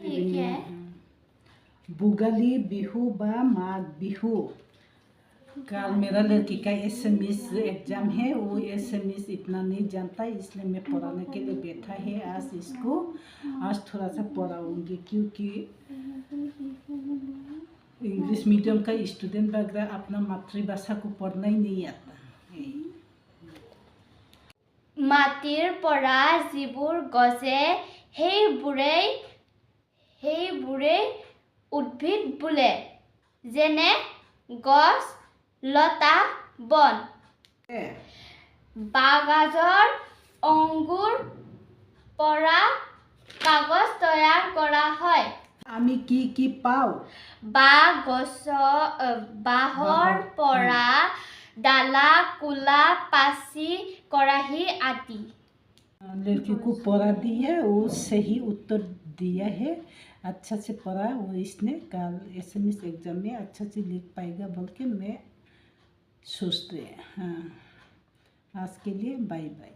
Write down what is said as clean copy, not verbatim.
ठीक है। भोगाली बिहू बा माघ बिहू। कल मेरा लड़की का एसएमएस एग्जाम है, वो एसएमएस इतना नहीं जानता, इसलिए मैं पढ़ाने के लिए बैठा है आज इसको। आज थोड़ा सा पढ़ाऊंगी क्योंकि इंग्लिश मीडियम का स्टूडेंट वगैरह अपना मातृभाषा को पढ़ना ही नहीं आता। মাটিৰ পৰা যিবোৰ গজে সেইবোৰে উদ্ভিদ বোলে, যেনে গছ, লতা, বন। বাঁহগাজৰ অংগুৰ পৰা কাগজ তৈয়াৰ কৰা হয়। আমি কি পাওঁ? বাঁহৰ পৰা डाला, कुला, पासी, कराही आदि। लड़की को पढ़ा दी है, वो सही उत्तर दिया है, अच्छा से पढ़ा वो इसने। कल एसएमएस एग्जाम में अच्छा से लिख पाएगा बोल के मैं सोचते हैं। हाँ, आज के लिए बाय बाय।